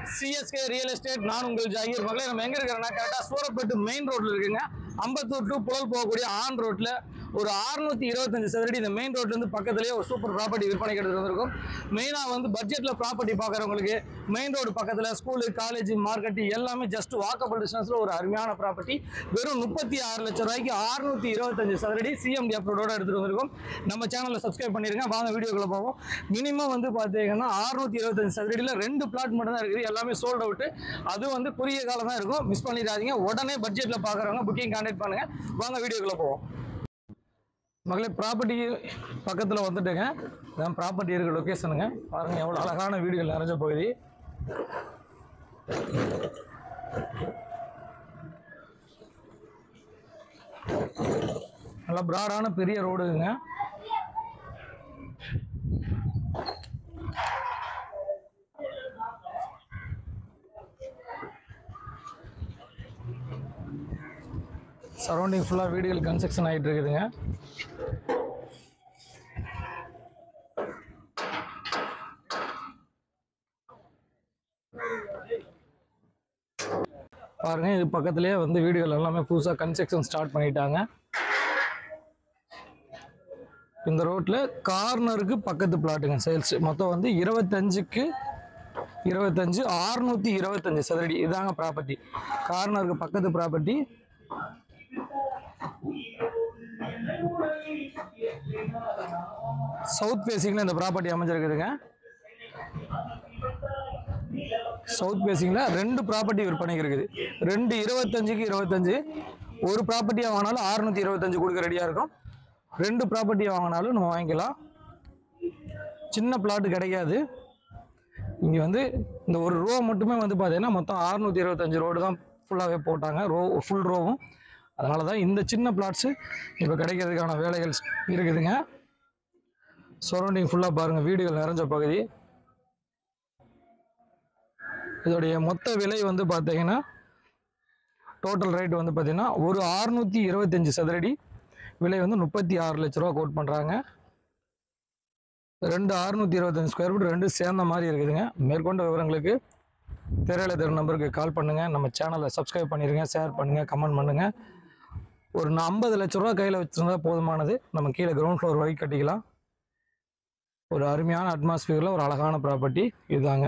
CSK real estate நான் உங்கள் ஜாகிர் மகளே. நம்ம எங்க இருக்கிறோம்னா கரெக்டாக சூரப்பேட்டு மெயின் ரோட்ல இருக்குங்க. அம்பத்தூர் டு புழல் போகக்கூடிய ஆன் ரோட்ல ஒரு 625 சதுரடி இந்த மெயின் ரோட்ல இருந்து பக்கத்துலேயே ஒரு சூப்பர் ப்ராப்பர்ட்டி விற்பனை எடுத்து வந்திருக்கும். மெயினாக வந்து பட்ஜெட்ல ப்ராப்பர்ட்டி பார்க்குறவங்களுக்கு மெயின் ரோடு பக்கத்தில் ஸ்கூலு, காலேஜ், மார்க்கெட் எல்லாமே ஜஸ்ட் வாக்கபிள் டிஸ்டன்ஸ்ல ஒரு அருமையான ப்ராப்பர்ட்டி வெறும் 36 லட்சம் ரூபாய்க்கு 625 சதுரடி CMD அப்ரூவோட எடுத்துட்டு வந்திருக்கும். நம்ம சேனலில் சப்ஸ்கிரைப் பண்ணிருங்க. வாங்க வீடியோக்குள்ள போவோம். மினிமம் வந்து பார்த்தீங்கன்னா 625 சதுரடியில் 2 பிளாட் மட்டும் தான் இருக்குது. எல்லாமே சோல்ட் அவுட். அது வந்து குறுகிய காலம் தான் இருக்கும். மிஸ் பண்ணிடாதீங்க. உடனே பட்ஜெட்ல பார்க்குறவங்க புக்கிங் கான்டாக்ட் பண்ணுங்க. வாங்க வீடியோக்குள்ள போவோம். மகளே, ப்ராப்பர்ட்டி பக்கத்தில் வந்துட்டுங்க. இதான் ப்ராப்பர்ட்டி இருக்க லொக்கேஷனுங்க. பாருங்க எவ்வளோ அழகான வீடுகள் நிறைஞ்ச பகுதி. நல்லா பிராடான பெரிய ரோடுங்க. சரௌண்டிங் ஃபுல்லாக வீடுகள் கன்ஸ்ட்ரக்ஷன் ஆகிட்டு இருக்குதுங்க. பாருங்க, இது பக்கத்துலேயே வந்து வீடுகள் எல்லாமே புதுசாக கன்ஸ்ட்ரக்ஷன் ஸ்டார்ட் பண்ணிட்டாங்க. இந்த ரோட்ல கார்னருக்கு பக்கத்து பிளாட்டுங்க சேல்ஸ். மொத்தம் வந்து 25க்கு 25 625 சதுரடி இதாங்க ப்ராப்பர்ட்டி. கார்னருக்கு பக்கத்து ப்ராப்பர்ட்டி. சவுத் பேசிங்ல இந்த ப்ராப்பர்ட்டி அமைஞ்சிருக்குதுங்க. சவுத் பேசிங்ல 2 ப்ராப்பர்ட்டி விற்பனைக்கு இருக்குது. 2 25க்கு 25. ஒரு ப்ராப்பர்ட்டியாக வாங்கினாலும் 625 கொடுக்க ரெடியாக இருக்கும். 2 ப்ராப்பர்ட்டியாக வாங்கினாலும் நம்ம வாங்கிக்கலாம். சின்ன பிளாட்டு கிடைக்காது. இங்கே வந்து இந்த ஒரு ரோ மட்டுமே வந்து பார்த்தீங்கன்னா மொத்தம் 625 ரோடு தான் ஃபுல்லாகவே போட்டாங்க. ஃபுல் ரோவும். அதனால தான் இந்த சின்ன பிளாட்ஸு இப்போ கிடைக்கிறதுக்கான வேலைகள் இருக்குதுங்க. சரௌண்டிங் ஃபுல்லாக பாருங்கள், வீடுகள் நிறைஞ்ச பகுதி. இதோடைய மொத்த விலை வந்து பார்த்தீங்கன்னா டோட்டல் ரேட் வந்து பார்த்தீங்கன்னா ஒரு 625 சதுரடி விலை வந்து 36 லட்ச ரூபா கோட் பண்ணுறாங்க. 2 625 ஸ்கொயர் ஃபீட் 2 சேர்ந்த மாதிரி இருக்குதுங்க. மேற்கொண்ட விவரங்களுக்கு திரையில தெரு நம்பருக்கு கால் பண்ணுங்கள். நம்ம சேனலை சப்ஸ்கிரைப் பண்ணிடுங்க, ஷேர் பண்ணுங்கள், கமெண்ட் பண்ணுங்கள். ஒரு 50 லட்ச ரூபா கையில் வச்சுருந்தா போதுமானது. நம்ம கீழே கிரவுண்ட் ஃப்ளோர் வரைக்கும் கட்டிக்கலாம். ஒரு அருமையான அட்மாஸ்பியரில் ஒரு அழகான ப்ராப்பர்ட்டி இதுதாங்க.